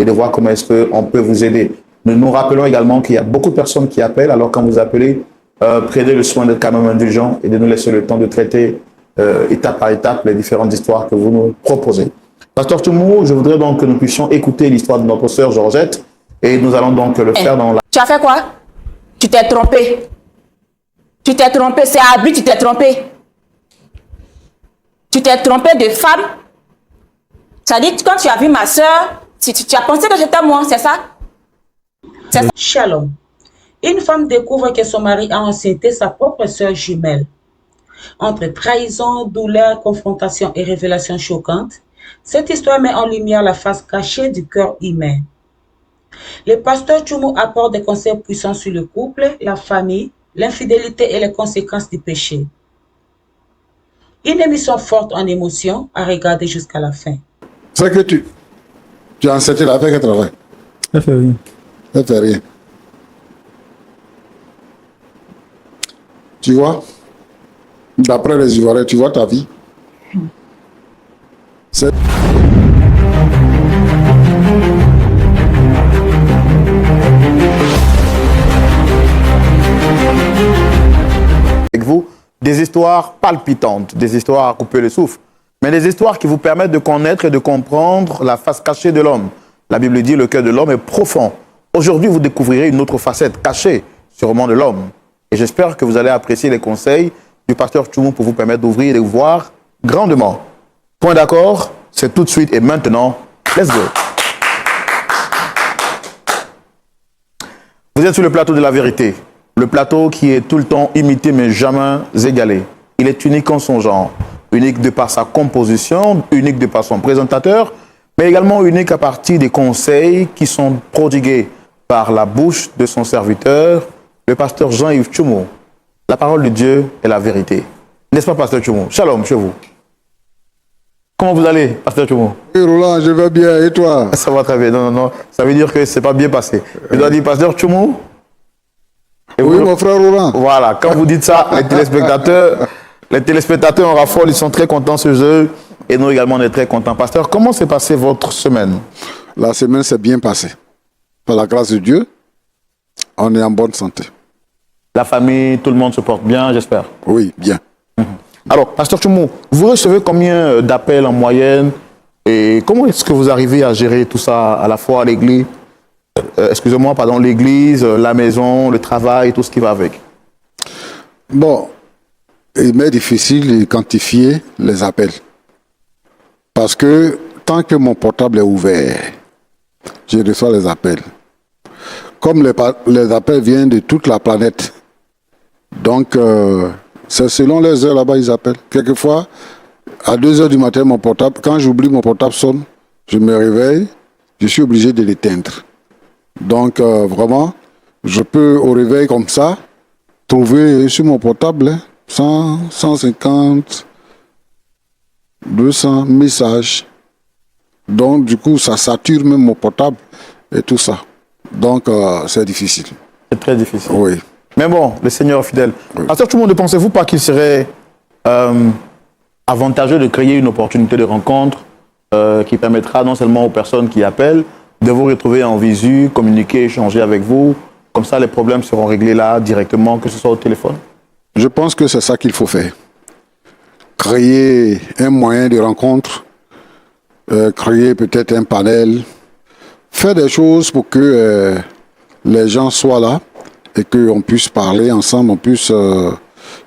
et de voir comment est-ce qu'on peut vous aider. Nous nous rappelons également qu'il y a beaucoup de personnes qui appellent, alors quand vous appelez, prenez le soin d'être quand même indulgent et de nous laisser le temps de traiter étape par étape les différentes histoires que vous nous proposez. Pasteur Toumou, je voudrais donc que nous puissions écouter l'histoire de notre sœur Georgette et nous allons donc le faire dans la... Tu as fait quoi? Tu t'es trompé. Tu t'es trompé, c'est à lui, tu t'es trompé. Tu t'es trompé de femme. Ça dit, quand tu as vu ma soeur, tu as pensé que j'étais moi, c'est ça? Shalom. Une femme découvre que son mari a enceinté sa propre sœur jumelle. Entre trahison, douleur, confrontation et révélation choquante, cette histoire met en lumière la face cachée du cœur humain. Le pasteur Toumou apporte des conseils puissants sur le couple, la famille, l'infidélité et les conséquences du péché. Une émission forte en émotion à regarder jusqu'à la fin. C'est que tu as enceinté la avec un travail. Elle fait rien. Elle fait rien. Tu vois, d'après les Ivoiriens, tu vois ta vie. C'est... Avec vous, des histoires palpitantes, des histoires à couper le souffle, mais des histoires qui vous permettent de connaître et de comprendre la face cachée de l'homme. La Bible dit le cœur de l'homme est profond. Aujourd'hui, vous découvrirez une autre facette cachée, sûrement de l'homme. Et j'espère que vous allez apprécier les conseils du pasteur Toumou pour vous permettre d'ouvrir et de voir grandement. Point d'accord, c'est tout de suite et maintenant. Let's go. Vous êtes sur le plateau de la vérité. Le plateau qui est tout le temps imité mais jamais égalé. Il est unique en son genre. Unique de par sa composition, unique de par son présentateur, mais également unique à partir des conseils qui sont prodigués par la bouche de son serviteur, le pasteur Jean-Yves Toumou. La parole de Dieu est la vérité. N'est-ce pas, pasteur Toumou? Shalom chez vous. Comment vous allez, pasteur Toumou? Oui, Roland, je vais bien. Et toi? Ça va très bien. Non, non, non. Ça veut dire que ce n'est pas bien passé. Je dois dire, pasteur Toumou. Oui, mon frère Roland. Voilà. Quand vous dites ça, les téléspectateurs en raffolent, ils sont très contents ce jeu. Et nous également, on est très contents. Pasteur, comment s'est passée votre semaine? La semaine s'est bien passée. Par la grâce de Dieu, on est en bonne santé. La famille, tout le monde se porte bien, j'espère. Oui, bien. Alors, pasteur Toumou, vous recevez combien d'appels en moyenne? Et comment est-ce que vous arrivez à gérer tout ça à la fois à l'église, excusez-moi, pardon, l'église, la maison, le travail, tout ce qui va avec? Bon, il m'est difficile de quantifier les appels. Parce que tant que mon portable est ouvert, je reçois les appels. Comme les appels viennent de toute la planète, donc c'est selon les heures là-bas ils appellent. Quelquefois, à 2 heures du matin, mon portable, quand j'oublie mon portable sonne, je me réveille, je suis obligé de l'éteindre. Donc vraiment, je peux au réveil comme ça, trouver sur mon portable 100, 150, 200 messages. Donc du coup, ça sature même mon portable et tout ça. Donc c'est difficile. C'est très difficile. Oui. Mais bon, le Seigneur est fidèle. Oui. Pasteur Toumou, ne pensez-vous pas qu'il serait avantageux de créer une opportunité de rencontre qui permettra non seulement aux personnes qui appellent de vous retrouver en visu, communiquer, échanger avec vous. Comme ça, les problèmes seront réglés là directement, que ce soit au téléphone. Je pense que c'est ça qu'il faut faire. Créer un moyen de rencontre, créer peut-être un panel, faire des choses pour que les gens soient là et qu'on puisse parler ensemble, on puisse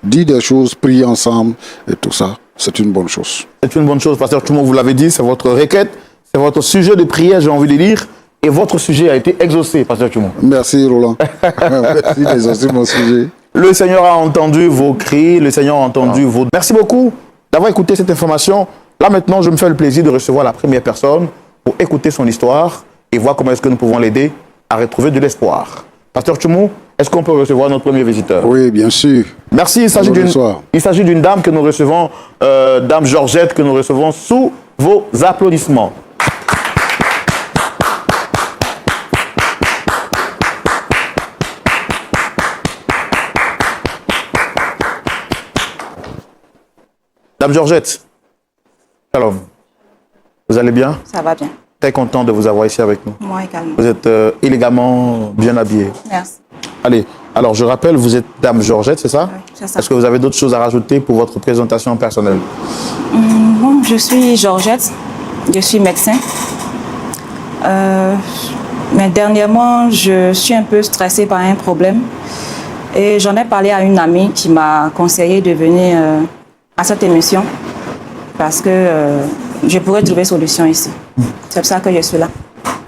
dire des choses, prier ensemble et tout ça. C'est une bonne chose. C'est une bonne chose, pasteur Toumou, vous l'avez dit, c'est votre requête, c'est votre sujet de prière, j'ai envie de dire, et votre sujet a été exaucé, pasteur Toumou. Merci Roland. Merci d'exaucer mon sujet. Le Seigneur a entendu vos cris, le Seigneur a entendu vos... Merci beaucoup d'avoir écouté cette information. Là maintenant, je me fais le plaisir de recevoir la première personne pour écouter son histoire et voir comment est-ce que nous pouvons l'aider à retrouver de l'espoir. Pasteur Toumou, est-ce qu'on peut recevoir notre premier visiteur? Oui, bien sûr. Merci, il s'agit d'une dame que nous recevons, dame Georgette, que nous recevons sous vos applaudissements. Dame Georgette, shalom. Vous allez bien? Ça va bien. Très content de vous avoir ici avec nous. Moi également. Vous êtes élégamment bien habillé. Merci. Allez, alors je rappelle, vous êtes Dame Georgette, c'est ça? Oui, c'est ça. Est-ce que vous avez d'autres choses à rajouter pour votre présentation personnelle? Bon, je suis Georgette, je suis médecin. Mais dernièrement, je suis un peu stressée par un problème. Et j'en ai parlé à une amie qui m'a conseillé de venir à cette émission parce que je pourrais trouver solution ici. C'est pour ça que je suis là.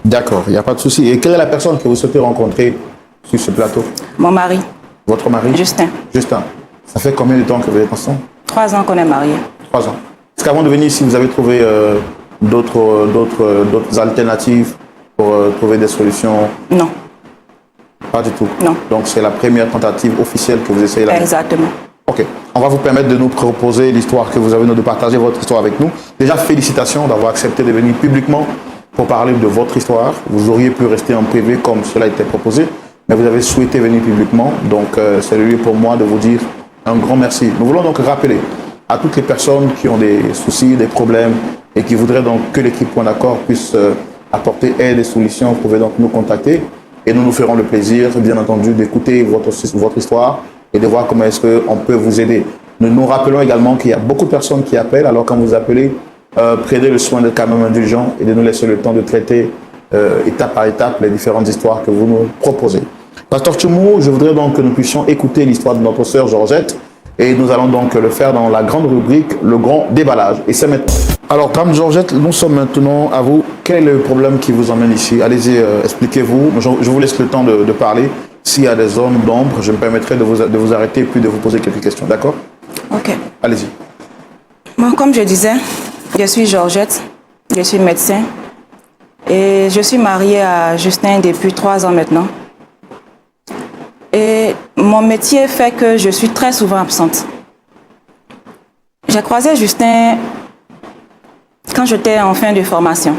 D'accord, il n'y a pas de souci. Et quelle est la personne que vous souhaitez rencontrer sur ce plateau? Mon mari, Votre mari? Justin. Justin. Ça fait combien de temps que vous êtes ensemble? 3 ans qu'on est mariés. 3 ans. Est-ce qu'avant de venir ici, vous avez trouvé d'autres alternatives pour trouver des solutions? Non, Pas du tout. Non. Donc c'est la première tentative officielle que vous essayez là. exactement. Ok. On va vous permettre de nous proposer l'histoire que vous avez, de partager votre histoire avec nous. Déjà, félicitations d'avoir accepté de venir publiquement pour parler de votre histoire. Vous auriez pu rester en privé comme cela était proposé, mais vous avez souhaité venir publiquement. Donc c'est le lieu pour moi de vous dire un grand merci. Nous voulons donc rappeler à toutes les personnes qui ont des soucis, des problèmes et qui voudraient donc que l'équipe Point d'accord puisse apporter aide et solutions. Vous pouvez donc nous contacter et nous nous ferons le plaisir, bien entendu, d'écouter votre histoire et de voir comment est-ce qu'on peut vous aider. Nous nous rappelons également qu'il y a beaucoup de personnes qui appellent, alors quand vous appelez, prenez le soin d'être quand même indulgent et de nous laisser le temps de traiter étape par étape les différentes histoires que vous nous proposez. Pasteur Tchoumou, je voudrais donc que nous puissions écouter l'histoire de notre sœur Georgette et nous allons donc le faire dans la grande rubrique, le grand déballage. Et c'est maintenant. Alors, Dame Georgette, nous sommes maintenant à vous. Quel est le problème qui vous emmène ici? Allez-y, expliquez-vous. Je vous laisse le temps de parler. S'il y a des zones d'ombre, je me permettrai de vous arrêter et puis de vous poser quelques questions. D'accord? Ok. Allez-y. Bon, comme je disais, je suis Georgette, je suis médecin et je suis mariée à Justin depuis 3 ans maintenant. Et mon métier fait que je suis très souvent absente. J'ai croisé Justin quand j'étais en fin de formation.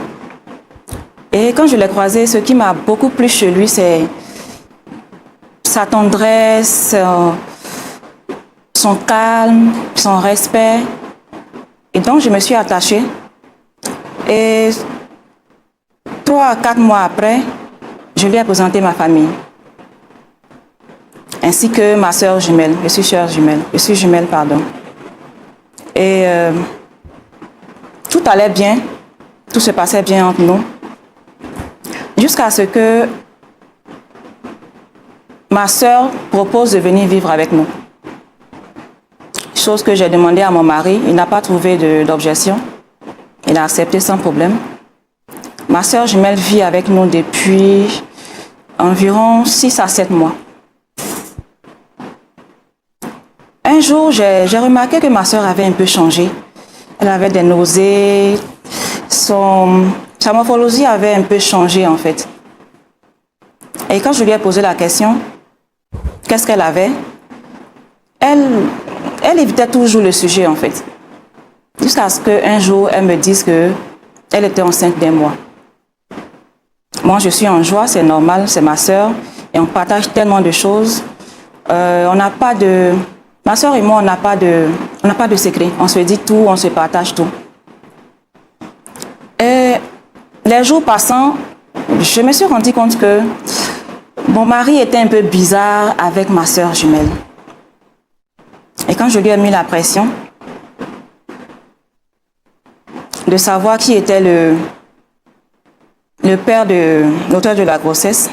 Et quand je l'ai croisé, ce qui m'a beaucoup plu chez lui, c'est sa tendresse, son calme, son respect. Et donc, je me suis attachée. Et 3 à 4 mois après, je lui ai présenté ma famille. Ainsi que ma sœur jumelle. Je suis jumelle, pardon. Et tout allait bien. Tout se passait bien entre nous. Jusqu'à ce que ma sœur propose de venir vivre avec nous. Chose que j'ai demandé à mon mari. Il n'a pas trouvé d'objection. Il a accepté sans problème. Ma sœur jumelle vit avec nous depuis environ 6 à 7 mois. Un jour, j'ai remarqué que ma sœur avait un peu changé. Elle avait des nausées. Sa morphologie avait un peu changé en fait. Et quand je lui ai posé la question, qu'est-ce qu'elle avait? Elle évitait toujours le sujet en fait. Jusqu'à ce qu'un jour, elle me dise qu'elle était enceinte d'1 mois. Moi, je suis en joie, c'est normal, c'est ma sœur. Et on partage tellement de choses. Ma sœur et moi, on n'a pas de secret. On se dit tout, on se partage tout. Et les jours passant, je me suis rendu compte que mon mari était un peu bizarre avec ma sœur jumelle. Et quand je lui ai mis la pression de savoir qui était le père de l'auteur de la grossesse,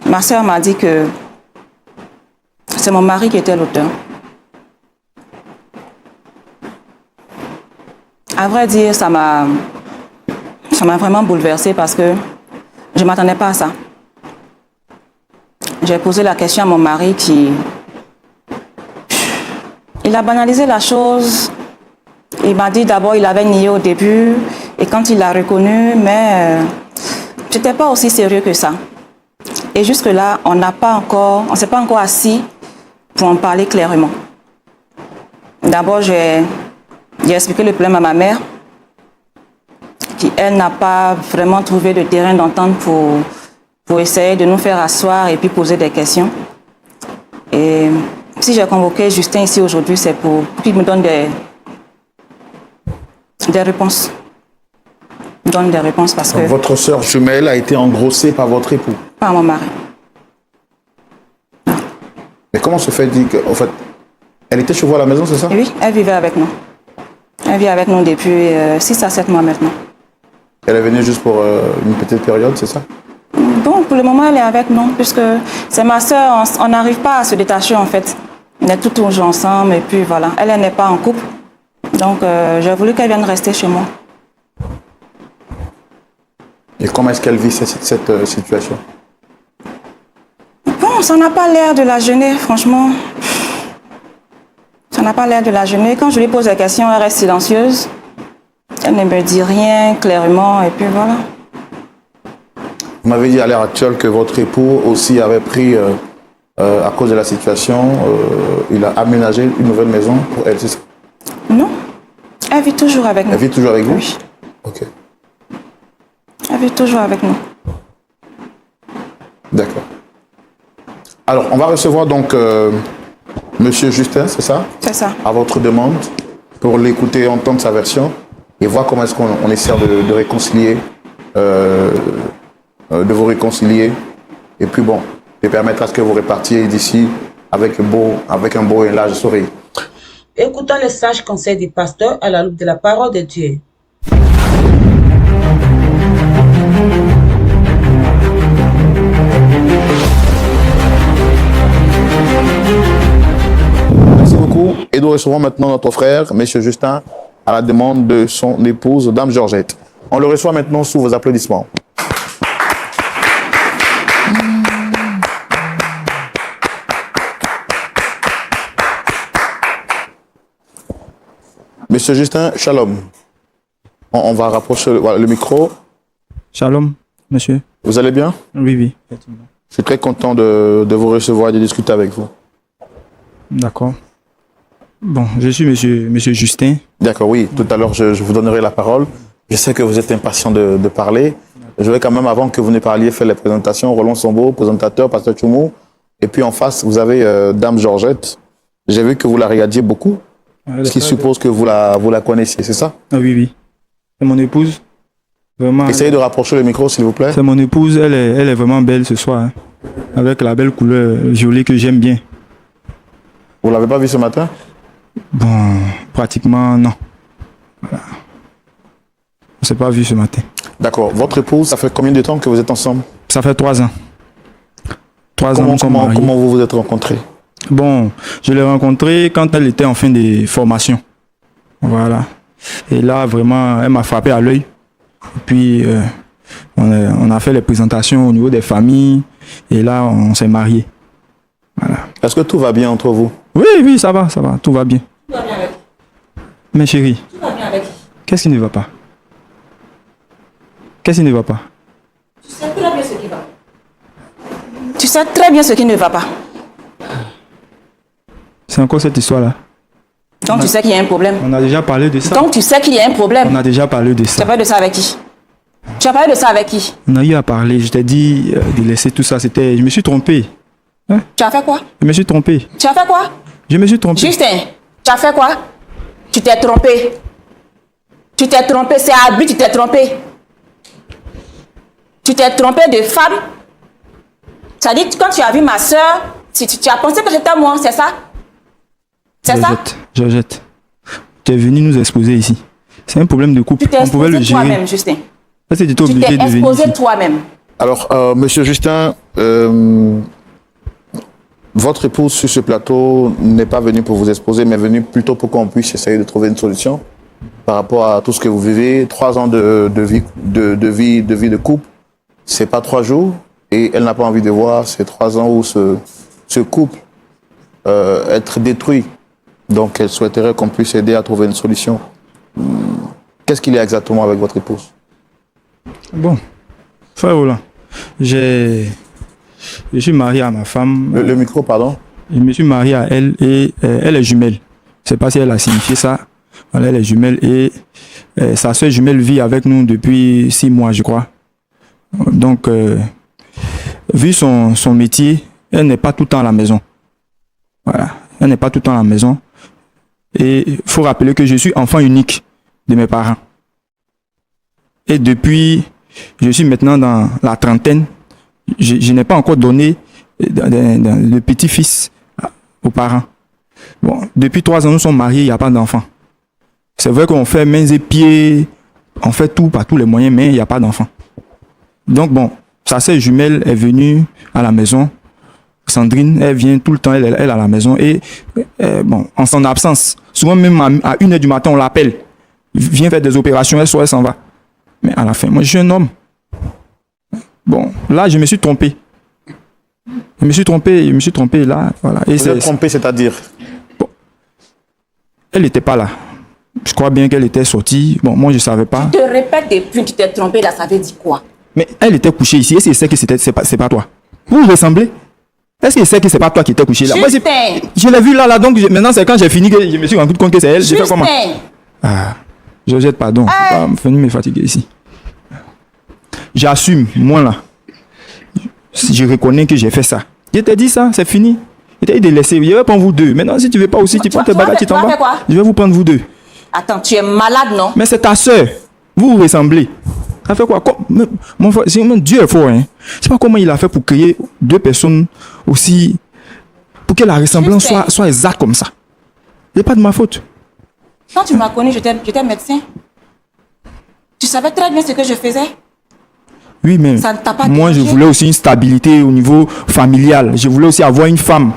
ma sœur m'a dit que c'est mon mari qui était l'auteur. À vrai dire, ça m'a vraiment bouleversée parce que je ne m'attendais pas à ça. J'ai posé la question à mon mari il a banalisé la chose. Il m'a dit d'abord il avait nié au début et quand il l'a reconnu, mais je n'étais pas aussi sérieux que ça. Et jusque-là, on ne s'est pas encore assis pour en parler clairement. D'abord, j'ai expliqué le problème à ma mère, qui, elle, n'a pas vraiment trouvé de terrain d'entente pour essayer de nous faire asseoir et puis poser des questions. Et si j'ai convoqué Justin ici aujourd'hui, c'est pour qu'il me donne des réponses. donne des réponses parce que... Votre sœur jumelle a été engrossée par votre époux. Par mon mari. Mais comment se fait-il qu'en fait, elle était chez vous à la maison, c'est ça? Oui, elle vivait avec nous. Elle vit avec nous depuis 6 à 7 mois maintenant. Elle est venue juste pour une petite période, c'est ça? Bon, pour le moment, elle est avec nous, puisque c'est ma sœur, on n'arrive pas à se détacher en fait. On est toujours ensemble et puis voilà. Elle n'est pas en couple. Donc, j'ai voulu qu'elle vienne rester chez moi. Et comment est-ce qu'elle vit cette situation? Bon, ça n'a pas l'air de la gêner, franchement. Ça n'a pas l'air de la gêner. Quand je lui pose la question, elle reste silencieuse. Elle ne me dit rien clairement et puis voilà. Vous m'avez dit à l'heure actuelle que votre époux aussi avait pris, à cause de la situation, il a aménagé une nouvelle maison pour elle, c'est ça? Non, elle vit toujours avec nous. Elle vit toujours avec vous? Oui. Ok, Elle vit toujours avec nous. d'accord. Alors, on va recevoir donc Monsieur Justin, c'est ça? C'est ça. À votre demande, pour l'écouter, entendre sa version et voir comment est-ce qu'on essaie de réconcilier, de vous réconcilier et puis bon, de permettre à ce que vous repartiez d'ici avec un beau et large sourire. Écoutons les sages conseils du pasteur à la loupe de la parole de Dieu. Merci beaucoup. Et nous recevons maintenant notre frère, M. Justin, à la demande de son épouse, Dame Georgette. On le reçoit maintenant sous vos applaudissements. Monsieur Justin, shalom. On va rapprocher le micro. Shalom, monsieur. Vous allez bien? Oui, oui. Je suis très content de vous recevoir et de discuter avec vous. D'accord. Bon, je suis monsieur Justin. D'accord, oui. Tout à l'heure, je vous donnerai la parole. Je sais que vous êtes impatient de parler. Je vais quand même, avant que vous ne parliez, faire les présentations. Roland Sombo, présentateur, pasteur Tchoumou. Et puis en face, vous avez Dame Georgette. J'ai vu que vous la regardiez beaucoup. Ce qui suppose que vous la connaissiez, c'est ça? Ah oui, oui. C'est mon épouse. Vraiment. Essayez de rapprocher le micro, s'il vous plaît. C'est mon épouse. Elle est vraiment belle ce soir. Hein. Avec la belle couleur violet que j'aime bien. Vous l'avez pas vue ce matin? Bon, pratiquement non. Voilà. On s'est pas vu ce matin. D'accord. Votre épouse, ça fait combien de temps que vous êtes ensemble? Ça fait 3 ans. 3 ans nous sommes mariés. Comment vous vous êtes rencontrés? Bon, je l'ai rencontrée quand elle était en fin de formation. Voilà. Et là, vraiment, elle m'a frappé à l'œil. Et puis, on a fait les présentations au niveau des familles. Et là, on s'est mariés. Voilà. Est-ce que tout va bien entre vous? Oui, oui, ça va, tout va bien. Tout va bien avec qui? Mais chérie, Tout va bien avec qui? qu'est-ce qui ne va pas? Qu'est-ce qui ne va pas? Tu sais très bien ce qui va. Tu sais très bien ce qui ne va pas. C'est encore cette histoire-là. Donc tu sais qu'il y a un problème. On a déjà parlé de ça. Donc tu sais qu'il y a un problème. On a déjà parlé de Tu as ça. parlé de ça avec qui? Tu as parlé de ça avec qui? On a eu à parler. Je t'ai dit de laisser tout ça. C'était. Je me suis trompé. Tu as fait quoi? Je me suis trompé. Tu as fait quoi? Je me suis trompé. Justin, tu as fait quoi? Tu t'es trompé. Tu t'es trompé, c'est à but, tu t'es trompé. Tu t'es trompé de femme. Ça dit, quand tu as vu ma soeur, tu as pensé que j'étais moi, c'est ça? C'est ça? Georgette, tu es venu nous exposer ici. C'est un problème de couple. Tu t'es On pouvait le exposé gérer. toi-même, Justin. Est-ce que tu étais Tu obligé t'es de venir exposé ici? toi-même. Alors, Monsieur Justin, votre épouse sur ce plateau n'est pas venue pour vous exposer, mais venue plutôt pour qu'on puisse essayer de trouver une solution par rapport à tout ce que vous vivez. 3 ans de vie de couple, c'est pas 3 jours, et elle n'a pas envie de voir ces 3 ans où ce couple être détruit. Donc, elle souhaiterait qu'on puisse aider à trouver une solution. Qu'est-ce qu'il y a exactement avec votre épouse? Bon, frère Roland, je suis marié à ma femme. Le micro, pardon. Je me suis marié à elle et elle est jumelle. Je ne sais pas si elle a signifié ça. Voilà, elle est jumelle et sa soeur jumelle vit avec nous depuis 6 mois, je crois. Donc, vu son métier, elle n'est pas tout le temps à la maison. Voilà, elle n'est pas tout le temps à la maison. Et il faut rappeler que je suis enfant unique de mes parents. Et depuis, je suis maintenant dans la trentaine. Je n'ai pas encore donné le petit-fils aux parents. Bon, depuis 3 ans, nous sommes mariés, il n'y a pas d'enfant. C'est vrai qu'on fait mains et pieds, on fait tout par tous les moyens, mais il n'y a pas d'enfant. Donc bon, sa sœur jumelle est venue à la maison. Sandrine, elle vient tout le temps, elle à la maison. Et bon, en son absence, souvent même à 1h du matin, on l'appelle. Viens faire des opérations, elle s'en va. Mais à la fin, moi je suis un homme. Bon, là je me suis trompé. Je me suis trompé là. Voilà. Et Vous êtes trompé, c'est-à-dire? Bon, elle n'était pas là. Je crois bien qu'elle était sortie. Bon, moi je ne savais pas. Je te répète depuis que tu t'es trompé là, ça veut dire quoi? Mais elle était couchée ici. Est-ce qu'elle sait que c'est pas toi? Vous vous ressemblez? Est-ce qu'elle sait que c'est pas toi qui étais couché là? Moi, je l'ai vu là, donc maintenant c'est quand j'ai fini que je me suis rendu compte que c'est elle. J'ai fait comment? Ah, Georgette, pardon. Faut pas venir me fatiguer ici. J'assume, moi là. Je reconnais que j'ai fait ça. Je t'ai dit ça, c'est fini. Je t'ai dit de laisser. Je vais prendre vous deux. Maintenant, si tu veux pas aussi, tu prends tes bagages, tu t'en vas. Je vais vous prendre vous deux. Attends, tu es malade, non? Mais c'est ta soeur. Vous vous ressemblez. Ça fait quoi? Mon frère, Dieu est fort, hein. Je sais pas comment il a fait pour créer 2 personnes aussi, pour que la ressemblance soit exacte comme ça. Ce n'est pas de ma faute. Quand tu m'as connu, j'étais médecin. Tu savais très bien ce que je faisais. Oui, mais ça ne t'a pas moi, dérangé? je voulais aussi une stabilité au niveau familial. Je voulais aussi avoir une femme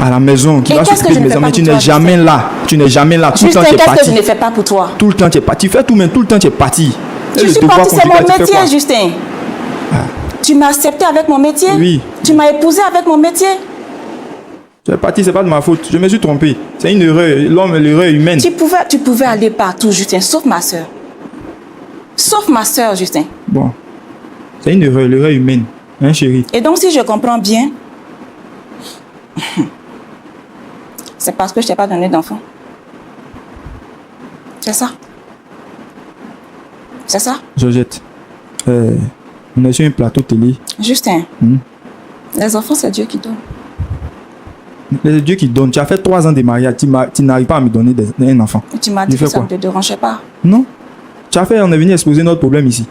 à la maison qui va s'occuper de mes enfants. Mais tu n'es jamais là. Tu n'es jamais là. Tout le temps, tu es parti. Qu'est-ce que je ne fais pas pour toi? Tout le temps, tu es parti. Tu fais tout, mais tout le temps, tu es parti. Je suis parti, c'est mon métier, Justin. Tu m'as accepté avec mon métier? Oui. Tu m'as épousé avec mon métier? Tu es parti, c'est pas de ma faute. Je me suis trompé. C'est une erreur. L'homme, l'erreur humaine. Tu pouvais aller partout, Justin, sauf ma soeur. Sauf ma soeur, Justin. Bon. C'est une erreur, l'erreur humaine. Hein, chérie? Et donc, si je comprends bien, c'est parce que je t'ai pas donné d'enfant. C'est ça? C'est ça? Georgette, on est sur un plateau télé. Justin, les enfants, c'est Dieu qui donne. C'est Dieu qui donne. Tu as fait 3 ans de mariage, tu n'arrives pas à me donner un enfant. Et tu m'as dit que ça ne te dérangeait pas. Non. On est venu exposer notre problème ici.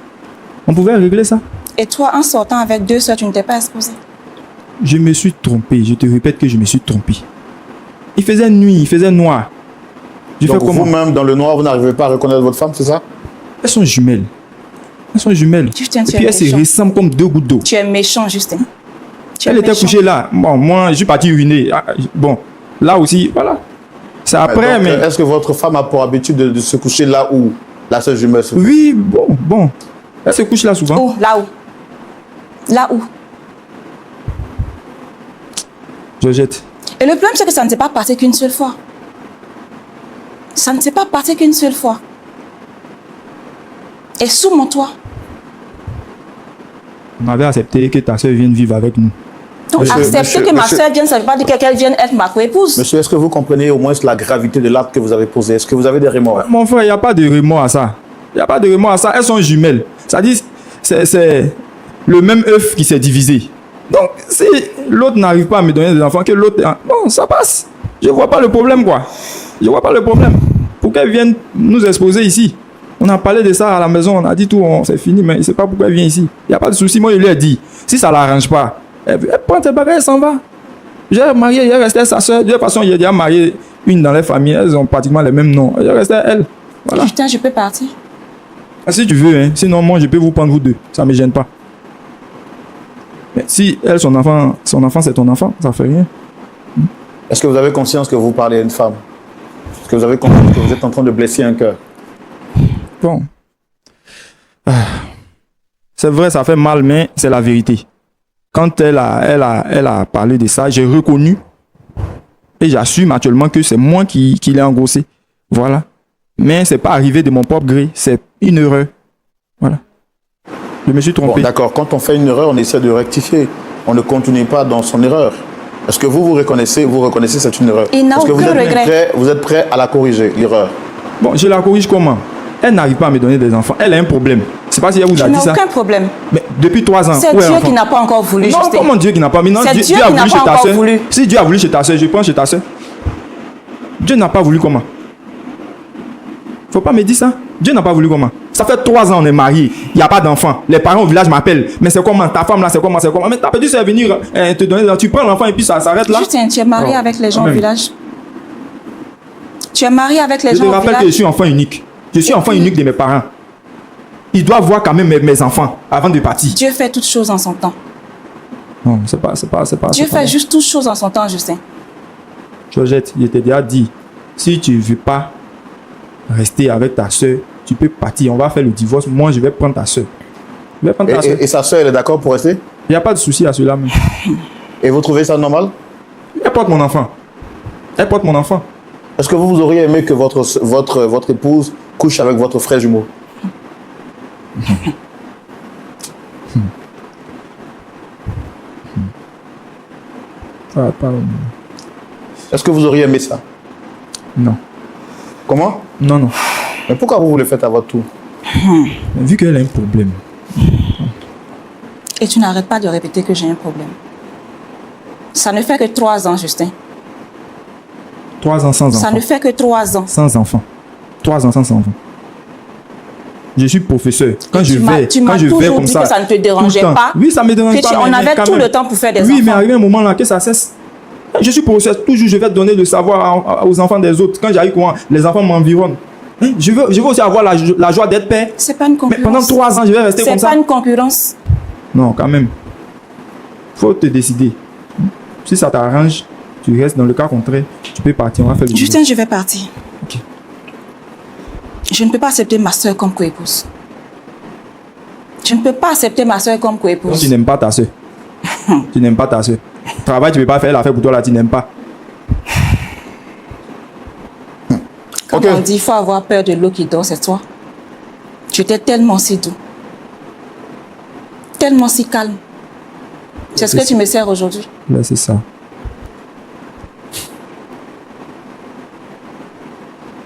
On pouvait régler ça. Et toi, en sortant avec 2 soeurs, tu ne t'es pas exposé? Je me suis trompé. Je te répète que je me suis trompé. Il faisait nuit, il faisait noir. Donc vous-même, dans le noir, vous n'arrivez pas à reconnaître votre femme, c'est ça? Elles sont jumelles. Justin, et puis elles se ressemblent comme 2 gouttes d'eau. Tu es méchant, Justin. Elle était couchée là. Bon, moi, je suis parti uriner. Bon, là aussi, voilà. C'est après, mais... Est-ce que votre femme a pour habitude de se coucher là où la sœur jumelle se couche? Oui, bon. Elle se couche là souvent. Où? Là où? Là où? Georgette. Et le problème, c'est que ça ne s'est pas passé qu'une seule fois. Ça ne s'est pas passé qu'une seule fois. Et sous mon toit. On avait accepté que ta soeur vienne vivre avec nous. Donc, accepter que ma soeur vienne, ça ne veut pas dire qu'elle vienne être ma co-épouse. Monsieur, est-ce que vous comprenez au moins la gravité de l'acte que vous avez posé? Est-ce que vous avez des remords? Mon frère, il n'y a pas de remords à ça. Il n'y a pas de remords à ça. Elles sont jumelles. Ça dit, c'est le même œuf qui s'est divisé. Donc, si l'autre n'arrive pas à me donner des enfants, que l'autre... Bon, ça passe. Je ne vois pas le problème, quoi. Je ne vois pas le problème. Pour qu'elle vienne nous exposer ici. On a parlé de ça à la maison, on a dit tout, c'est fini, mais il ne sait pas pourquoi elle vient ici. Il n'y a pas de souci. Moi, je lui ai dit, si ça ne l'arrange pas, elle prend tes bagages, elle s'en va. J'ai marié, il est resté sa soeur. De toute façon, il a déjà marié une dans les familles, elles ont pratiquement les mêmes noms. Il est resté elle. Voilà. Putain, je peux partir. Si tu veux, hein. Sinon, moi, je peux vous prendre vous deux. Ça ne me gêne pas. Mais si elle, son enfant, c'est ton enfant, ça ne fait rien. Est-ce que vous avez conscience que vous parlez à une femme? Est-ce que vous avez conscience que vous êtes en train de blesser un cœur? Bon. C'est vrai, ça fait mal, mais c'est la vérité. Quand elle a parlé de ça, j'ai reconnu et j'assume actuellement que c'est moi qui l'ai engrossé. Voilà. Mais c'est pas arrivé de mon propre gré. C'est une erreur. Voilà. Je me suis trompé. Bon, d'accord. Quand on fait une erreur, on essaie de rectifier. On ne continue pas dans son erreur. Est-ce que vous reconnaissez c'est une erreur? Il n'a Est-ce que aucun regret. vous êtes prêt à la corriger, l'erreur? Bon, je la corrige comment? Elle n'arrive pas à me donner des enfants. Elle a un problème. C'est pas si elle vous a dit ça. Je n'ai aucun problème. Mais depuis 3 ans. C'est Dieu qui n'a pas encore voulu. Non, Justin. comment Dieu qui n'a pas? Non, c'est Dieu qui n'a pas encore voulu. Si Dieu a voulu chez ta soeur, je prends chez ta soeur. Dieu n'a pas voulu comment? Faut pas me dire ça. Dieu n'a pas voulu comment? Ça fait 3 ans on est mariés. Il n'y a pas d'enfant. Les parents au village m'appellent. Mais c'est comment? Ta femme là, c'est comment? Mais ta petite sœur venir te donner. Tu prends l'enfant et puis ça s'arrête là. Justin, tu es marié avec les gens au village. Tu es marié avec les Je gens te au rappelle village. que je suis enfant unique. Je suis enfant unique de mes parents. Ils doivent voir quand même mes enfants avant de partir. Dieu fait toutes choses en son temps. Non, c'est pas. Dieu fait juste toutes choses en son temps, Justin. Georgette, je t'ai déjà dit, si tu ne veux pas rester avec ta soeur, tu peux partir. On va faire le divorce. Moi, je vais prendre ta soeur. Je vais prendre ta soeur. Et sa soeur, elle est d'accord pour rester? Il n'y a pas de souci à cela. Mais... Et vous trouvez ça normal? Elle porte mon enfant. Elle porte mon enfant. Est-ce que vous auriez aimé que votre épouse couche avec votre frère jumeau? Pas... Est-ce que vous auriez aimé ça? Non. Comment? Non. Mais pourquoi vous le faites à votre tour? Mais vu qu'elle a un problème. Et tu n'arrêtes pas de répéter que j'ai un problème. Ça ne fait que 3 ans, Justin. 3 ans sans enfant. Ça ne fait que 3 ans. Sans enfant. 3 ans sans enfant. Je suis professeur. Quand Et je vais toujours comme dit ça, que ça ne te tout dérangeait le temps. pas. Oui, ça me dérange pas. On mais avait quand tout même. le temps pour faire des Oui, mais enfants. arrivé un moment là que ça cesse. Je suis professeur. Toujours, je vais donner le savoir aux enfants des autres. Quand j'arrive, les enfants m'environnent. Je veux aussi avoir la joie d'être père. C'est pas une Mais concurrence. pendant 3 ans, je vais rester comme C'est ça. pas une concurrence. Non, quand même. Faut te décider. Si ça t'arrange, tu restes. Dans le cas contraire, tu peux partir. On va faire le Justin, je vais partir. Ok. Je ne peux pas accepter ma soeur comme coépouse. Je ne peux pas accepter ma soeur comme Donc, coépouse. tu n'aimes pas ta soeur. Tu n'aimes pas ta soeur. Travail, tu ne peux pas faire l'affaire pour toi là, tu n'aimes pas. Quand Ok. on dit qu'il faut avoir peur de l'eau qui dort, c'est toi. Tu étais tellement si doux. Tellement si calme. C'est ce que tu me sers aujourd'hui. Là, c'est ça.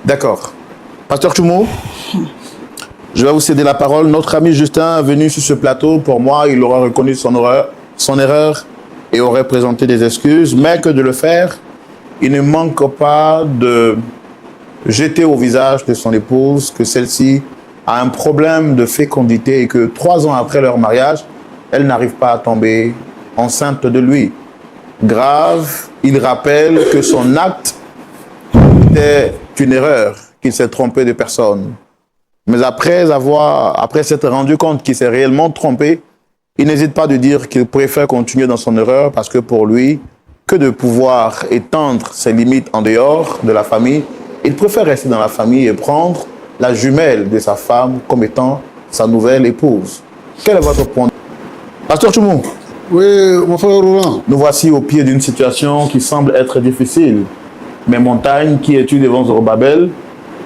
D'accord. Pasteur Choumo, je vais vous céder la parole. Notre ami Justin est venu sur ce plateau. Pour moi, il aura reconnu son erreur et aurait présenté des excuses. Mais que de le faire, il ne manque pas de jeter au visage de son épouse que celle-ci a un problème de fécondité et que 3 ans après leur mariage, elle n'arrive pas à tomber enceinte de lui. Grave, il rappelle que son acte était une erreur, qu'il s'est trompé de personne. Mais après s'être rendu compte qu'il s'est réellement trompé, il n'hésite pas de dire qu'il préfère continuer dans son erreur parce que pour lui, que de pouvoir étendre ses limites en dehors de la famille, il préfère rester dans la famille et prendre la jumelle de sa femme comme étant sa nouvelle épouse. Quel est votre point? Pasteur Choumou, Oui, mon frère Roland. nous voici au pied d'une situation qui semble être difficile. Mais montagne qui es-tu devant Zorobabel,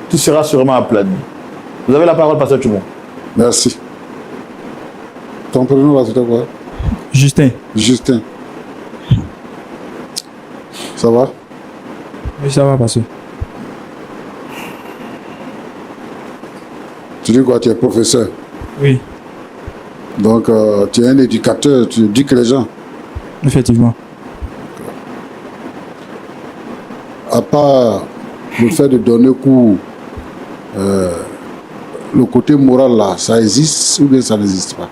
tu seras sûrement aplani. Vous avez la parole, Pasteur Choumou. Merci. Ton prénom là, c'était quoi? Justin. Justin. Ça va? Oui, ça va passer. Tu dis quoi? Tu es professeur. Oui, Donc, tu es un éducateur, tu éduques les gens. effectivement. À part le fait de donner cours, le côté moral là, ça existe ou bien ça n'existe pas?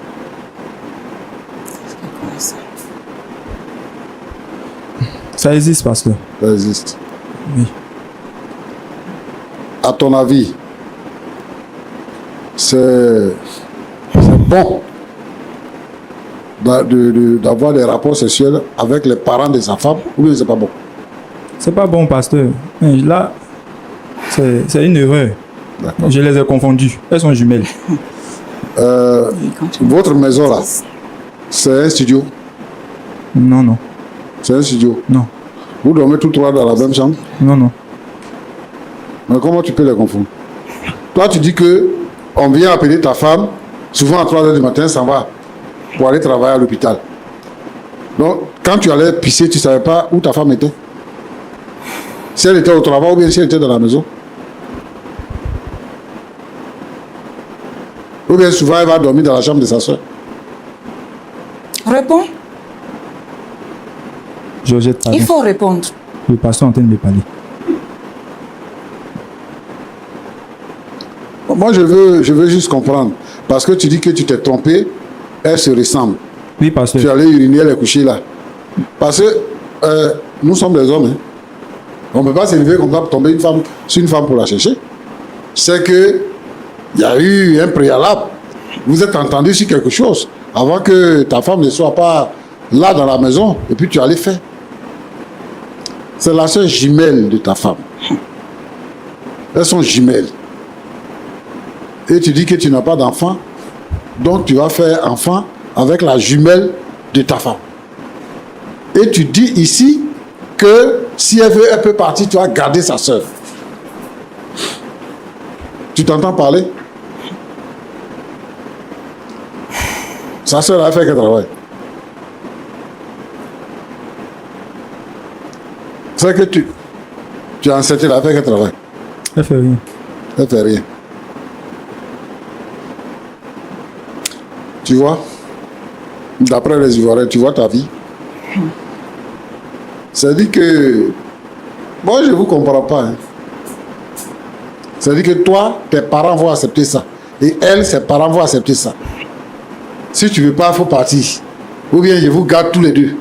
Ça existe, pasteur. Ça existe. Oui. À ton avis, c'est bon d'avoir des rapports sexuels avec les parents de sa femme ou bien c'est pas bon? C'est pas bon, pasteur. Mais là, c'est une erreur. D'accord. Je les ai confondues. Elles sont jumelles. Votre maison là, c'est un studio? Non, non. C'est un studio. Non. Vous dormez tous trois dans la même chambre? Non, non. Mais comment tu peux les confondre? Toi, tu dis que on vient appeler ta femme, souvent à 3 h du matin, ça va, pour aller travailler à l'hôpital. Donc, quand tu allais pisser, tu ne savais pas où ta femme était? Si elle était au travail ou bien si elle était dans la maison? Ou bien souvent, elle va dormir dans la chambre de sa soeur? Réponds. Georgette, pardon. Il faut répondre. Le pasteur est en train de me parler. moi je veux juste comprendre. Parce que tu dis que tu t'es trompé, elle se ressemble. Oui, pasteur. Tu es allé uriner, elle est couchée là. Parce que nous sommes des hommes. Hein. On ne peut pas s'élever comme ça pour tomber sur une femme pour la chercher. C'est que il y a eu un préalable. Vous êtes entendu sur quelque chose avant que ta femme ne soit pas là dans la maison et puis tu allais faire. C'est la sœur jumelle de ta femme. Elles sont jumelles. Et tu dis que tu n'as pas d'enfant, donc tu vas faire enfant avec la jumelle de ta femme. Et tu dis ici que si elle veut, elle peut partir, tu vas garder sa sœur. Tu t'entends parler? Sa sœur a fait quel travail? C'est que tu as enceinte, elle a fait quel travail? Elle fait rien. Elle fait rien. Tu vois? D'après les Ivoiriens, tu vois ta vie? C'est-à-dire que... Moi, je ne vous comprends pas. Hein. C'est-à-dire que toi, tes parents vont accepter ça. Et elle, ses parents vont accepter ça. Si tu ne veux pas, il faut partir. Ou bien je vous garde tous les deux.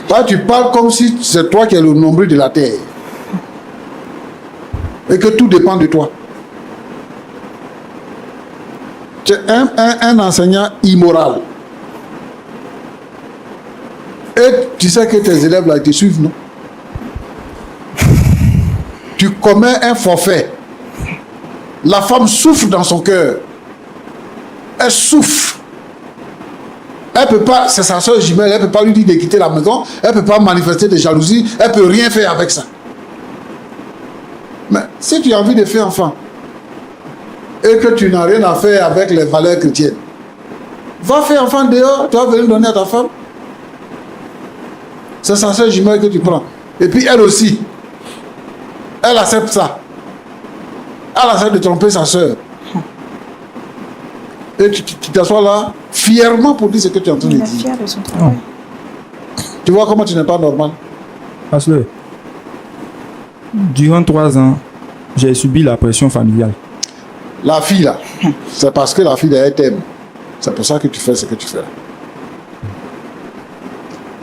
Toi, tu parles comme si c'est toi qui es le nombril de la terre. Et que tout dépend de toi. Tu es un enseignant immoral. Et tu sais que tes élèves là, ils te suivent, non? Tu commets un forfait. La femme souffre dans son cœur. Elle souffre. Elle peut pas, c'est sa soeur jumelle, elle peut pas lui dire de quitter la maison, elle peut pas manifester de jalousie, elle peut rien faire avec ça. Mais si tu as envie de faire enfant, et que tu n'as rien à faire avec les valeurs chrétiennes, va faire enfant dehors, tu vas venir donner à ta femme. C'est sa soeur jumelle que tu prends. Et puis elle aussi, elle accepte ça. Elle accepte de tromper sa soeur. Et tu t'assois là, fièrement pour dire ce que tu es en train de Il dire. est fier de son travail. Tu vois comment tu n'es pas normal? Pasteur, durant 3 ans, j'ai subi la pression familiale. La fille là, c'est parce que la fille là, elle t'aime. C'est pour ça que tu fais ce que tu fais.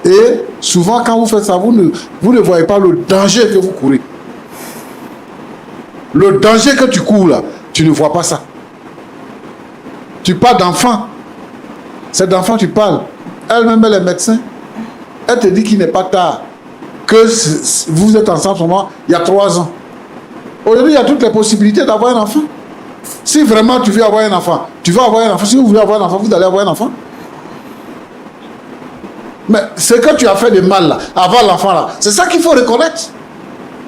Et souvent quand vous faites ça, vous ne voyez pas le danger que vous courez. Le danger que tu cours là, tu ne vois pas ça. Tu parles d'enfant. C'est d'enfant tu parles. Elle-même, elle est médecin. Elle te dit qu'il n'est pas tard. Que vous êtes ensemble seulement il y a 3 ans. Aujourd'hui, il y a toutes les possibilités d'avoir un enfant. Si vraiment tu veux avoir un enfant, tu vas avoir un enfant. Si vous voulez avoir un enfant, vous allez avoir un enfant. Mais ce que tu as fait de mal là, avant l'enfant là, c'est ça qu'il faut reconnaître.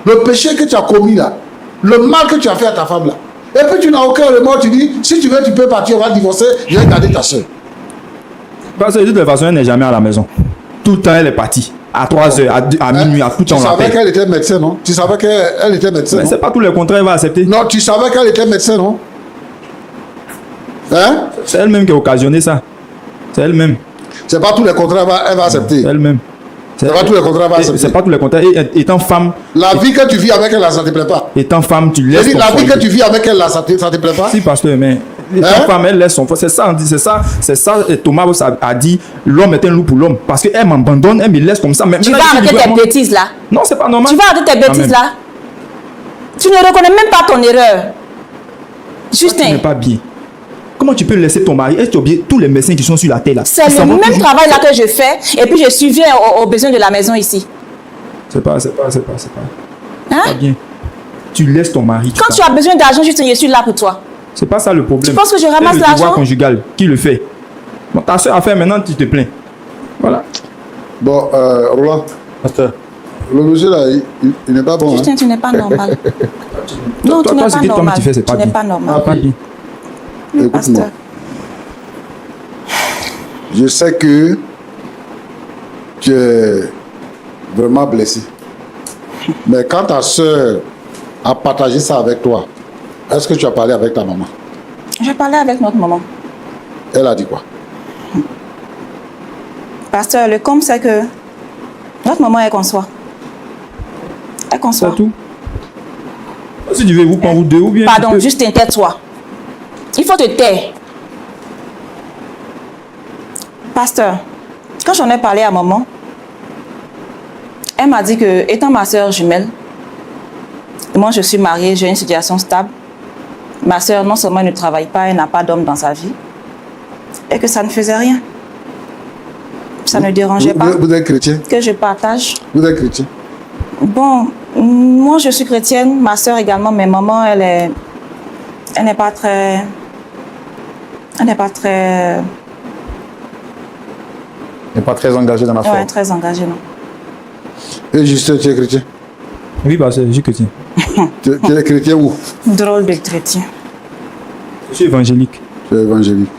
Le péché que tu as commis là, le mal que tu as fait à ta femme là. Et puis tu n'as aucun remords, tu dis, si tu veux, tu peux partir, on va divorcer, je vais garder ta soeur. Parce que de toute façon, elle n'est jamais à la maison. Tout le temps, elle est partie. À 3 heures, à minuit, à tout temps. Tu savais qu'elle était médecin, non? Tu savais qu'elle était médecin, Mais non? c'est pas tous les contrats qu'elle va accepter. Non, tu savais qu'elle était médecin, non? Hein? C'est elle-même qui a occasionné ça. C'est elle-même. C'est pas tous les contrats qu'elle va accepter. C'est elle-même. C'est pas tous les contrats qu'elle va accepter. C'est pas tous les contrats. Et étant femme. La vie que tu vis avec elle, là, ça te plaît pas. Étant femme, tu laisses. La vie que tu vis avec elle, là, ça te plaît pas. Si, pasteur, mais étant femme, elle laisse son foyer. C'est ça, on dit, c'est ça. Et Thomas a dit, l'homme est un loup pour l'homme. Parce qu'elle m'abandonne, elle me laisse comme ça. Tu vas arrêter tes bêtises là. Non, c'est pas normal. Tu vas arrêter tes bêtises là. Tu ne reconnais même pas ton erreur. Justin. Tu n'es pas bien. Comment tu peux laisser ton mari et tu oublies tous les médecins qui sont sur la terre là? C'est le même travail là que je fais et puis je subviens aux besoins de la maison ici. C'est pas Hein? pas bien. Tu laisses ton mari. Quand tu as besoin d'argent, Justin, je suis là pour toi. C'est pas ça le problème. Tu penses que je ramasse le l'argent? devoir conjugal, qui le fait? Bon, ta soeur a fait, maintenant tu te plains. Voilà. Bon, Roland, Pasteur. le monsieur là, il n'est pas bon. Justin, Hein? tu n'es pas normal. Non, tu n'es toi, pas ce que toi normal. tu fais, c'est pas Tu n'es bien. pas normal. Ah, pas bien. Oui, Écoute-moi. pasteur. Je sais que tu es vraiment blessé. Mais quand ta soeur a partagé ça avec toi, est-ce que tu as parlé avec ta maman? J'ai parlé avec notre maman. Elle a dit quoi? Pasteur, le comble, c'est que notre maman, elle conçoit. Elle conçoit. C'est tout. Si tu veux, vous prendre vous deux ou bien. Pardon, tu peux- Justin, tais-toi. Il faut te taire. Pasteur, quand j'en ai parlé à maman, elle m'a dit que, étant ma soeur jumelle, moi je suis mariée, j'ai une situation stable. Ma soeur, non seulement elle ne travaille pas, elle n'a pas d'homme dans sa vie, et que ça ne faisait rien. Ça ne dérangeait pas. Vous êtes chrétien? Que je partage. Vous êtes chrétien? Bon, moi je suis chrétienne, ma soeur également, mais maman, elle n'est pas très... Elle n'est pas très... n'est pas très engagé dans la foi. Ouais, très engagée, non. Et Justin, tu es chrétien? Oui, pasteur, je suis chrétien. Tu es chrétien où? Drôle de chrétien. Je suis évangélique. Tu es évangélique.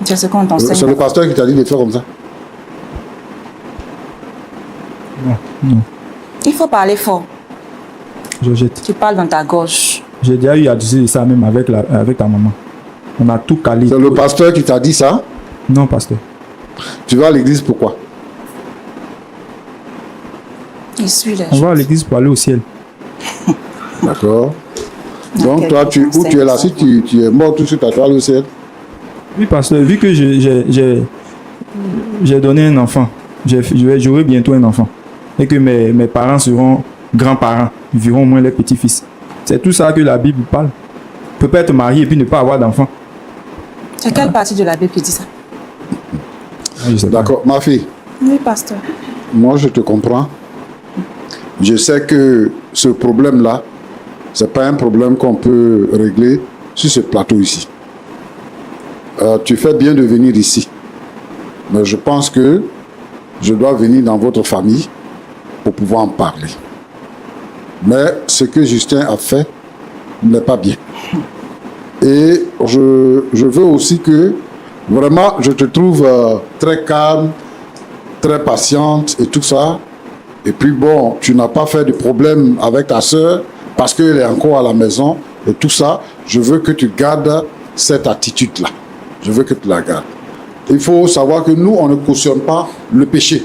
C'est ce qu'on C'est t'enseigne. le pasteur qui t'a dit de faire comme ça? Non, non. Il faut parler fort. Georgette, Tu parles dans ta gorge. j'ai déjà eu à dire ça même avec ta maman. On a tout calé. C'est le pasteur qui t'a dit ça? Non, pasteur. Tu vas à l'église pourquoi? Il suit les On choses. va à l'église pour aller au ciel. D'accord. Donc toi, Quelqu'un où tu es là? conseille Si tu es mort tout de suite, tu vas aller au ciel? Oui, pasteur, vu que j'ai donné un enfant, j'aurai bientôt un enfant. Et que mes parents seront grands-parents, ils verront au moins les petits-fils. C'est tout ça que la Bible parle. On ne peut pas être marié et puis ne pas avoir d'enfant. C'est quelle partie de la Bible qui dit ça? Je sais pas. D'accord. Ma fille, Oui, pasteur. moi je te comprends. Je sais que ce problème-là, ce n'est pas un problème qu'on peut régler sur ce plateau ici. Tu fais bien de venir ici. Mais je pense que je dois venir dans votre famille pour pouvoir en parler. Mais ce que Justin a fait n'est pas bien. Et je veux aussi que, vraiment, je te trouve très calme, très patiente et tout ça. Et puis bon, tu n'as pas fait de problème avec ta soeur parce qu'elle est encore à la maison et tout ça. Je veux que tu gardes cette attitude-là. Je veux que tu la gardes. Il faut savoir que nous, on ne cautionne pas le péché.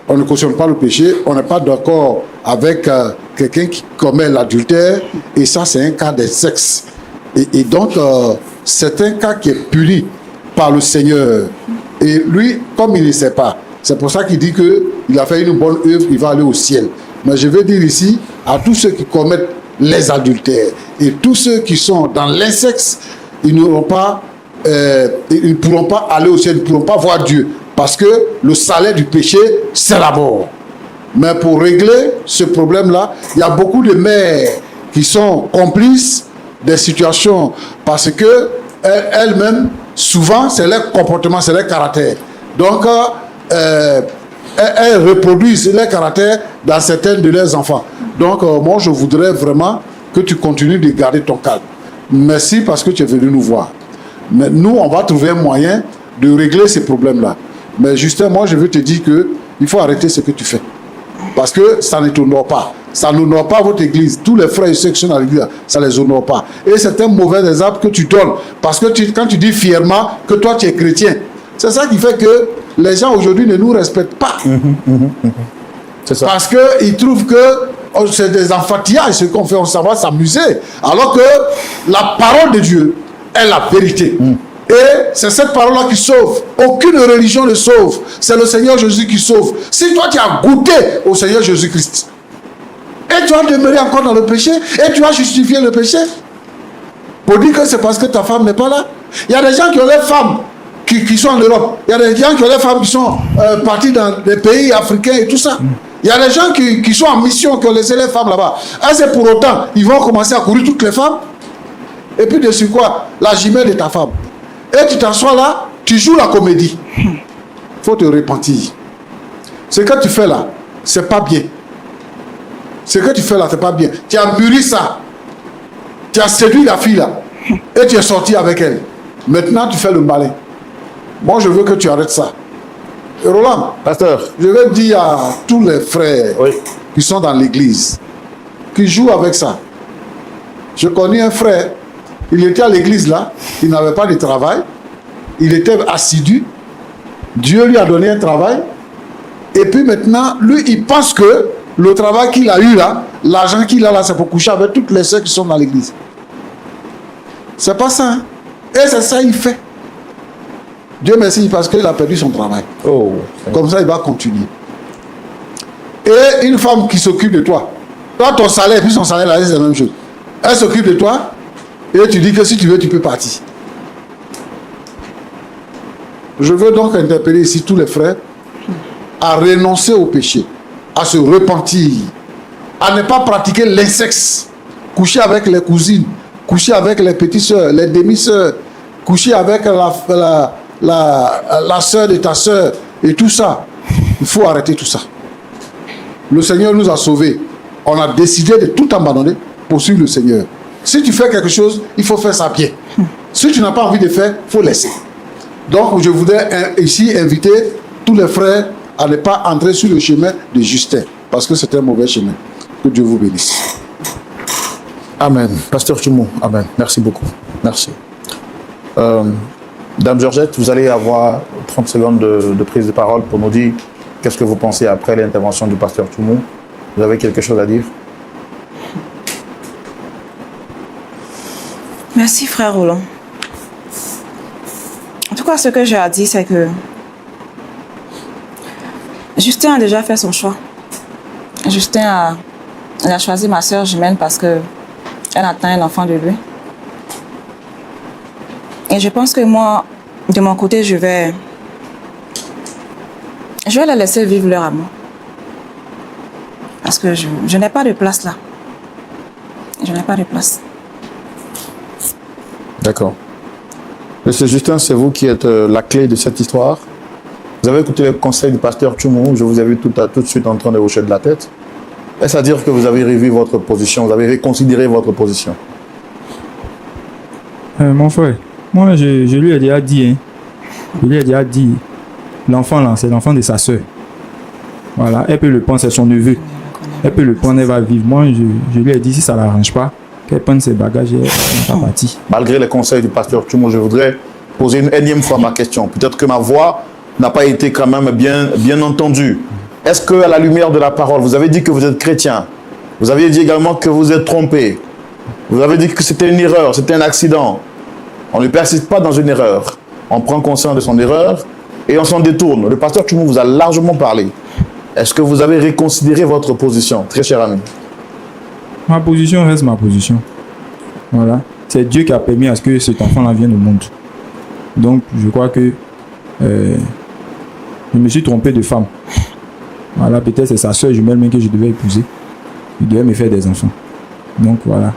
On ne cautionne pas le péché. On n'est pas d'accord avec quelqu'un qui commet l'adultère. Et ça, c'est un cas de sexe. Et donc, c'est un cas qui est puni par le Seigneur. Et lui, comme il ne sait pas, c'est pour ça qu'il dit qu'il a fait une bonne œuvre, il va aller au ciel. Mais je veux dire ici, à tous ceux qui commettent les adultères et tous ceux qui sont dans l'insexe, ils n'auront pas, ils ne pourront pas aller au ciel, ils ne pourront pas voir Dieu. Parce que le salaire du péché, c'est la mort. Mais pour régler ce problème-là, il y a beaucoup de mères qui sont complices des situations parce que elles-mêmes, souvent, c'est leur comportement, c'est leur caractère. Donc, elles reproduisent leur caractère dans certains de leurs enfants. Donc, moi, je voudrais vraiment que tu continues de garder ton calme. Merci parce que tu es venu nous voir. Mais nous, on va trouver un moyen de régler ces problèmes-là. Mais justement, moi, je veux te dire qu'il faut arrêter ce que tu fais. Parce que ça ne t'honore pas. Ça n'honore pas votre église. Tous les frères et sœurs qui sont dans l'église, ça ne les honore pas. Et c'est un mauvais exemple que tu donnes. Parce que quand tu dis fièrement que toi, tu es chrétien, c'est ça qui fait que les gens aujourd'hui ne nous respectent pas. C'est ça. Parce qu'ils trouvent que c'est des enfantillages ce qu'on fait, on va s'amuser. Alors que la parole de Dieu est la vérité. Et c'est cette parole-là qui sauve. Aucune religion ne sauve. C'est le Seigneur Jésus qui sauve. Si toi tu as goûté au Seigneur Jésus-Christ, et tu as demeuré encore dans le péché, et tu as justifié le péché, pour dire que c'est parce que ta femme n'est pas là. Il y a des gens qui ont les femmes qui sont en Europe. Il y a des gens qui ont les femmes qui sont partis dans des pays africains et tout ça. Il y a des gens qui sont en mission, qui ont laissé les femmes là-bas. Et c'est pour autant, ils vont commencer à courir toutes les femmes. Et puis dessus quoi? La jumelle de ta femme. Et tu t'assois là, tu joues la comédie. Il faut te repentir. Ce que tu fais là, c'est pas bien. Ce que tu fais là, c'est pas bien. Tu as mûri ça. Tu as séduit la fille là. Et tu es sorti avec elle. Maintenant, tu fais le malin. Moi, je veux que tu arrêtes ça. Et Roland, Pasteur, je vais dire à tous les frères oui. qui sont dans l'église, qui jouent avec ça. Je connais un frère, il était à l'église là, il n'avait pas de travail, il était assidu, Dieu lui a donné un travail, et puis maintenant, lui, il pense que le travail qu'il a eu là, l'argent qu'il a là, c'est pour coucher avec toutes les sœurs qui sont dans l'église. C'est pas ça. Et c'est ça qu'il fait. Dieu merci parce qu'il a perdu son travail. Oh. Comme ça, il va continuer. Et une femme qui s'occupe de toi. Toi, ton salaire, puis son salaire, là, c'est la même chose. Elle s'occupe de toi et tu dis que si tu veux, tu peux partir. Je veux donc interpeller ici tous les frères à renoncer au péché, à se repentir, à ne pas pratiquer l'incexe, coucher avec les cousines, coucher avec les petites soeurs, les demi-soeurs, coucher avec la soeur de ta soeur et tout ça. Il faut arrêter tout ça. Le Seigneur nous a sauvés. On a décidé de tout abandonner pour suivre le Seigneur. Si tu fais quelque chose, il faut faire ça bien. Si tu n'as pas envie de faire, il faut laisser. Donc, je voudrais ici inviter tous les frères à ne pas entrer sur le chemin de Justin, parce que c'est un mauvais chemin. Que Dieu vous bénisse. Amen. Pasteur Tchoumou, amen. Merci beaucoup. Merci. Dame Georgette, vous allez avoir 30 secondes de prise de parole pour nous dire qu'est-ce que vous pensez après l'intervention du pasteur Tchoumou. Vous avez quelque chose à dire? Merci, frère Roland. En tout cas, ce que j'ai à dire, c'est que Justin a déjà fait son choix. Justin a choisi ma soeur jumelle parce qu'elle attend un enfant de lui. Et je pense que moi, de mon côté, je vais les laisser vivre leur amour. Parce que je n'ai pas de place là. Je n'ai pas de place. D'accord. Monsieur Justin, c'est vous qui êtes la clé de cette histoire. Vous avez écouté le conseil du pasteur Tchoumou. Je vous ai vu tout de suite en train de hocher de la tête. Est-ce à dire que vous avez revu votre position, vous avez reconsidéré votre position? Mon frère, moi je lui ai déjà dit, hein. Je lui ai déjà dit, l'enfant là, c'est l'enfant de sa soeur. Voilà, elle peut le prendre, c'est son neveu. Elle peut le prendre, elle va vivre. Moi, je lui ai dit, si ça ne l'arrange pas, qu'elle prenne ses bagages et elle n'est pas partie. Malgré les conseils du pasteur Tchoumou, je voudrais poser une énième fois ma question. Peut-être que ma voix n'a pas été quand même bien entendue. Est-ce qu'à la lumière de la parole, vous avez dit que vous êtes chrétien, vous avez dit également que vous êtes trompé, vous avez dit que c'était une erreur, c'était un accident. On ne persiste pas dans une erreur. On prend conscience de son erreur et on s'en détourne. Le pasteur Tchoumou vous a largement parlé. Est-ce que vous avez reconsidéré votre position, très cher ami? Ma position reste ma position. Voilà. C'est Dieu qui a permis à ce que cet enfant-là vienne au monde. Donc, je crois que je me suis trompé de femme. Voilà, peut-être c'est sa soeur jumelle même que je devais épouser. Il devait me faire des enfants. Donc, voilà.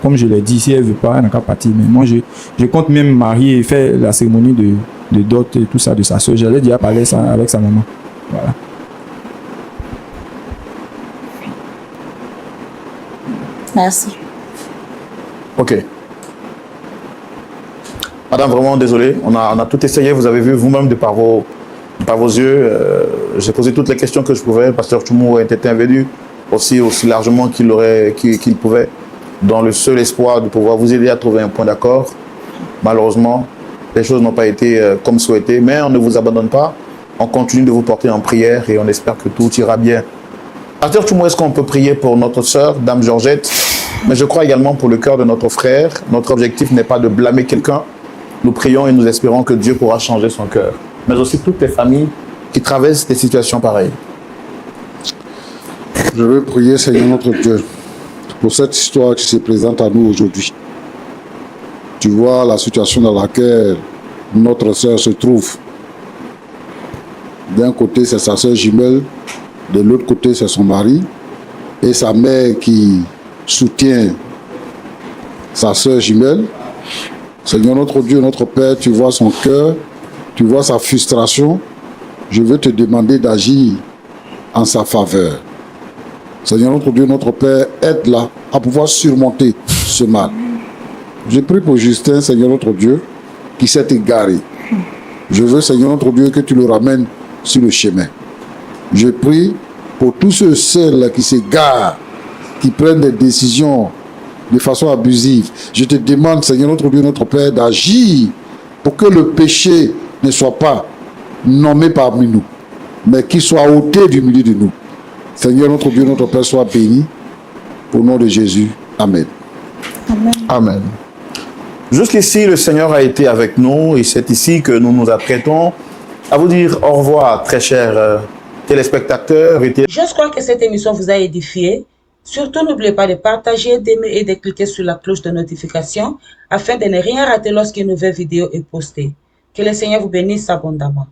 Comme je l'ai dit, si elle ne veut pas, elle n'a qu'à partir. Mais moi, je compte même marier et faire la cérémonie de dot et tout ça de sa soeur. J'allais déjà parler ça avec sa maman. Voilà. Merci. Ok. Madame, vraiment désolé. On a tout essayé. Vous avez vu vous-même de par vos yeux. J'ai posé toutes les questions que je pouvais. Le pasteur Tchoumou a été intervenu aussi largement qu'il pouvait, dans le seul espoir de pouvoir vous aider à trouver un point d'accord. Malheureusement, les choses n'ont pas été comme souhaité, mais on ne vous abandonne pas. On continue de vous porter en prière et on espère que tout ira bien. Pasteur Tchoumou, est-ce qu'on peut prier pour notre sœur, Dame Georgette? Mais je crois également pour le cœur de notre frère. Notre objectif n'est pas de blâmer quelqu'un. Nous prions et nous espérons que Dieu pourra changer son cœur. Mais aussi toutes les familles qui traversent des situations pareilles. Je veux prier, Seigneur notre Dieu, pour cette histoire qui se présente à nous aujourd'hui. Tu vois la situation dans laquelle notre sœur se trouve. D'un côté, c'est sa sœur jumelle, de l'autre côté, c'est son mari, et sa mère qui soutient sa sœur jumelle. Seigneur notre Dieu, notre Père, tu vois son cœur, tu vois sa frustration. Je veux te demander d'agir en sa faveur. Seigneur notre Dieu, notre Père, aide-la à pouvoir surmonter ce mal. Je prie pour Justin, Seigneur notre Dieu, qui s'est égaré. Je veux, Seigneur notre Dieu, que tu le ramènes sur le chemin. Je prie pour tous ceux qui s'égarent, qui prennent des décisions de façon abusive. Je te demande, Seigneur notre Dieu, notre Père, d'agir pour que le péché ne soit pas nommé parmi nous, mais qu'il soit ôté du milieu de nous. Seigneur notre Dieu, notre Père, sois béni. Au nom de Jésus. Amen. Amen. Amen. Jusqu'ici, le Seigneur a été avec nous et c'est ici que nous nous apprêtons à vous dire au revoir, très chers téléspectateurs. Je crois que cette émission vous a édifié. Surtout, n'oubliez pas de partager, d'aimer et de cliquer sur la cloche de notification afin de ne rien rater lorsqu'une nouvelle vidéo est postée. Que le Seigneur vous bénisse abondamment.